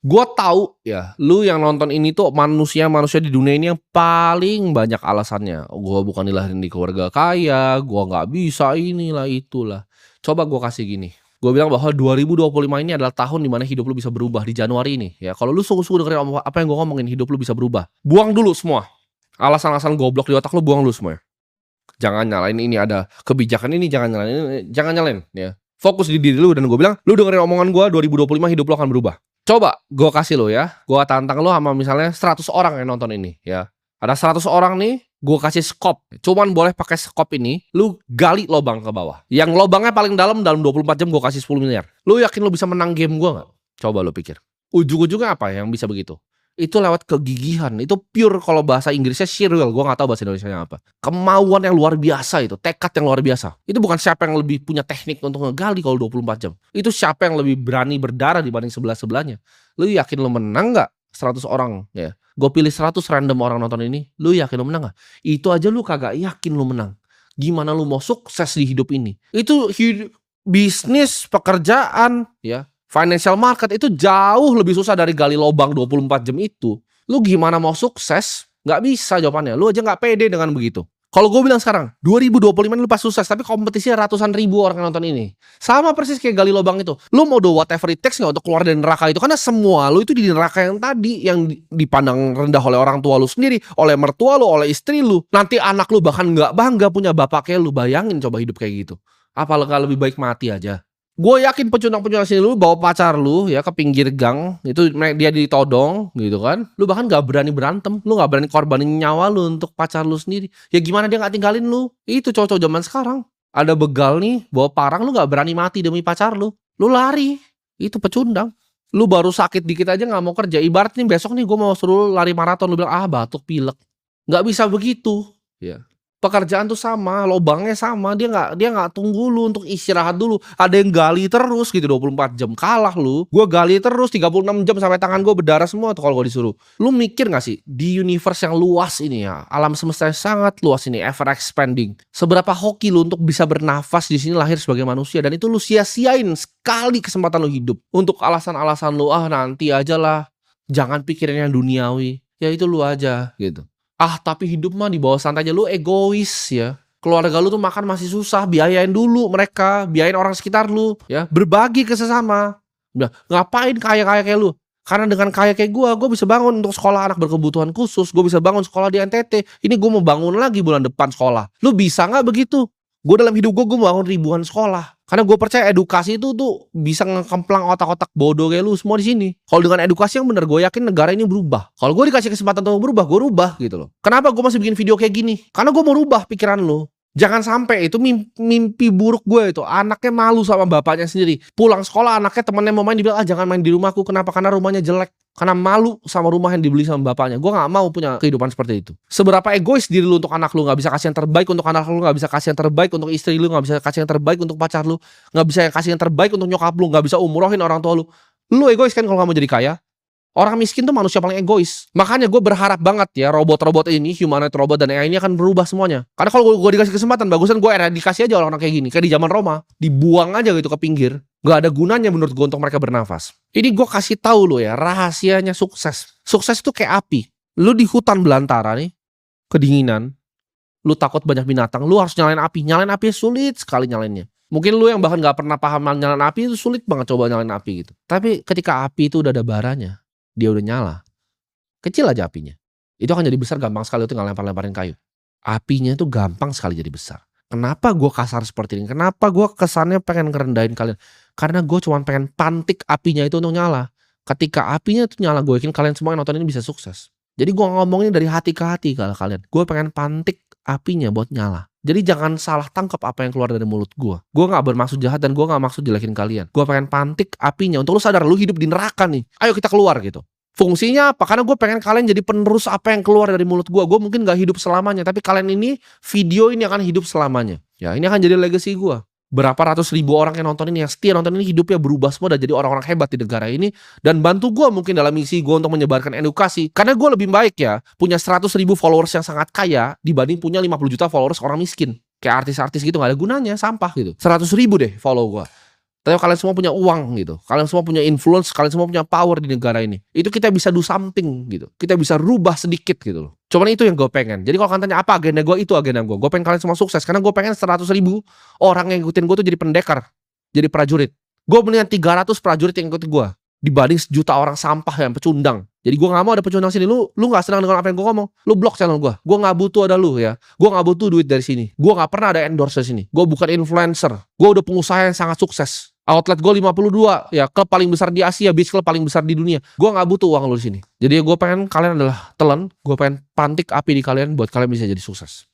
Gua tahu ya, lu yang nonton ini tuh manusia-manusia di dunia ini yang paling banyak alasannya. Gua bukan dilahirin di keluarga kaya, gua nggak bisa inilah itulah. Coba gua kasih gini, gua bilang bahwa 2025 ini adalah tahun di mana hidup lu bisa berubah di Januari ini ya. Kalau lu sungguh-sungguh dengerin apa yang gua ngomongin, hidup lu bisa berubah. Buang dulu semua. Alasan-alasan goblok di otak lu buang dulu semua. Jangan nyalain ini ada kebijakan ini, jangan nyalain ini, jangan nyalain ya. Fokus di diri lu dan gua bilang, lu dengerin omongan gua 2025 hidup lu akan berubah. Coba gue kasih lo ya, gue tantang lo sama misalnya 100 orang yang nonton ini ya. Ada 100 orang nih, gue kasih skop. Cuman boleh pakai skop ini, lu gali lobang ke bawah. Yang lobangnya paling dalam 24 jam gue kasih 10 miliar. Lu yakin lu bisa menang game gue gak? Coba lu pikir. Ujung-ujungnya apa yang bisa begitu? Itu lewat kegigihan. Itu pure, kalau bahasa Inggrisnya sheer will. Gue gak tahu bahasa Indonesianya apa. Kemauan yang luar biasa itu. Tekad yang luar biasa. Itu bukan siapa yang lebih punya teknik untuk ngegali kalau 24 jam. Itu siapa yang lebih berani berdarah dibanding sebelah-sebelahnya. Lu yakin lu menang gak? 100 orang ya. Gue pilih 100 random orang nonton ini. Lu yakin lu menang gak? Itu aja lu kagak yakin lu menang. Gimana lu mau sukses di hidup ini? Itu bisnis, pekerjaan ya. Financial market itu jauh lebih susah dari gali lobang 24 jam itu. Lu gimana mau sukses? Nggak bisa jawabannya. Lu aja nggak pede dengan begitu. Kalau gue bilang sekarang, 2025 lu pas sukses, tapi kompetisinya ratusan ribu orang yang nonton ini. Sama persis kayak gali lobang itu. Lu mau do whatever it takes nggak untuk keluar dari neraka itu? Karena semua lu itu di neraka yang tadi, yang dipandang rendah oleh orang tua lu sendiri, oleh mertua lu, oleh istri lu. Nanti anak lu bahkan nggak bangga punya bapak kayak lu. Bayangin coba hidup kayak gitu. Apa nggak lebih baik mati aja? Gue yakin pecundang-pecundang sini lu bawa pacar lu ya ke pinggir gang, itu dia ditodong gitu kan. Lu bahkan gak berani berantem, lu gak berani korbanin nyawa lu untuk pacar lu sendiri. Ya gimana dia gak tinggalin lu? Itu cowok-cowok zaman sekarang. Ada begal nih, bawa parang, lu gak berani mati demi pacar lu. Lu lari. Itu pecundang. Lu baru sakit dikit aja gak mau kerja. Ibarat nih besok nih gue mau suruh lari maraton, lu bilang batuk pilek. Gak bisa begitu ya. Pekerjaan tuh sama, lobangnya sama, dia nggak tunggu lu untuk istirahat dulu. Ada yang gali terus gitu 24 jam. Kalah lu. Gue gali terus 36 jam sampai tangan gue berdarah semua tuh kalau gue disuruh. Lu mikir gak sih di universe yang luas ini ya, alam semesta yang sangat luas ini, ever expanding. Seberapa hoki lu untuk bisa bernafas di sini, lahir sebagai manusia, dan itu lu sia-siain sekali kesempatan lu hidup untuk alasan-alasan lu, nanti aja lah. Jangan pikirin yang duniawi. Ya itu lu aja gitu. Tapi hidup mah di bawah santai aja, lu egois ya. Keluarga lu tuh makan masih susah, biayain dulu mereka, biayain orang sekitar lu ya. Berbagi ke sesama. Ngapain kaya-kaya kayak lu? Karena dengan kaya kayak gue bisa bangun untuk sekolah anak berkebutuhan khusus. Gue bisa bangun sekolah di NTT. Ini gue mau bangun lagi bulan depan sekolah. Lu bisa gak begitu? Gue dalam hidup gue mau bangun ribuan sekolah. Karena gue percaya edukasi itu tuh bisa ngekemplang otak-otak bodoh kayak lu semua di sini. Kalau dengan edukasi yang benar, gue yakin negara ini berubah. Kalau gue dikasih kesempatan untuk berubah, gue rubah gitu loh. Kenapa gue masih bikin video kayak gini? Karena gue mau rubah pikiran lu. Jangan sampai itu mimpi buruk gue itu. Anaknya malu sama bapaknya sendiri. Pulang sekolah anaknya temennya mau main, dibilang jangan main di rumahku. Kenapa? Karena rumahnya jelek. Karena malu sama rumah yang dibeli sama bapaknya. Gue gak mau punya kehidupan seperti itu. Seberapa egois diri lu untuk anak lu. Gak bisa kasih yang terbaik untuk anak lu. Gak bisa kasih yang terbaik untuk istri lu. Gak bisa kasih yang terbaik untuk pacar lu. Gak bisa kasih yang terbaik untuk nyokap lu. Gak bisa umrohin orang tua lu. Lu egois kan kalau gak mau jadi kaya? Orang miskin tuh manusia paling egois. Makanya gue berharap banget ya robot-robot ini, humanoid robot dan AI ini akan berubah semuanya. Karena kalau gue dikasih kesempatan, bagusan gue eradikasi aja orang-orang kayak gini. Kayak di zaman Roma, dibuang aja gitu ke pinggir. Gak ada gunanya menurut gue untuk mereka bernafas. Ini gue kasih tahu lo ya, rahasianya sukses. Sukses itu kayak api. Lu di hutan belantara nih, kedinginan. Lu takut banyak binatang, lu harus nyalain api. Nyalain api sulit sekali nyalainnya. Mungkin lu yang bahkan gak pernah paham nyalain api, itu sulit banget coba nyalain api gitu. Tapi ketika api itu udah ada baranya, dia udah nyala, kecil aja apinya, itu akan jadi besar gampang sekali. Itu tinggal lempar-lemparin kayu. Apinya itu gampang sekali jadi besar. Kenapa gue kasar seperti ini? Kenapa gue kesannya pengen ngerendahin kalian? Karena gue cuma pengen pantik apinya itu untuk nyala. Ketika apinya itu nyala, gue yakin kalian semua yang nonton ini bisa sukses. Jadi gue ngomongin dari hati ke hati kalau kalian. Gue pengen pantik apinya buat nyala. Jadi jangan salah tangkap apa yang keluar dari mulut gue. Gue gak bermaksud jahat dan gue gak maksud jelekin kalian. Gue pengen pantik apinya untuk lu sadar lu hidup di neraka nih. Ayo kita keluar gitu. Fungsinya apa? Karena gue pengen kalian jadi penerus apa yang keluar dari mulut gue. Gue mungkin gak hidup selamanya, tapi kalian ini, video ini akan hidup selamanya. Ya, ini akan jadi legacy gue. Berapa ratus ribu orang yang nonton ini, yang setia nonton ini, hidupnya berubah semua dan jadi orang-orang hebat di negara ini. Dan bantu gue mungkin dalam misi gue untuk menyebarkan edukasi. Karena gue lebih baik ya punya 100 ribu followers yang sangat kaya dibanding punya 50 juta followers orang miskin. Kayak artis-artis gitu gak ada gunanya, sampah gitu. 100 ribu deh follow gue. Tapi kalian semua punya uang gitu. Kalian semua punya influence, kalian semua punya power di negara ini. Itu kita bisa do something gitu. Kita bisa rubah sedikit gitu loh. Cuman itu yang gue pengen. Jadi kalau kalian tanya apa agenda gue, itu agenda gue. Gue pengen kalian semua sukses. Karena gue pengen 100.000 orang yang ngikutin gue tuh jadi pendekar. Jadi prajurit. Gue mendingan 300 prajurit yang ngikutin gue dibanding 1 juta orang sampah yang pecundang. Jadi gue gak mau ada pecundang sini. Lu gak senang dengan apa yang gue ngomong, lu blok channel gue. Gue gak butuh ada lu ya. Gue gak butuh duit dari sini. Gue gak pernah ada endorse dari sini. Gue bukan influencer. Gue udah pengusaha yang sangat sukses. Outlet gue 52 ya, klub paling besar di Asia, beach club paling besar di dunia. Gue gak butuh uang lu di sini. Jadi gue pengen kalian adalah telan. Gue pengen pantik api di kalian buat kalian bisa jadi sukses.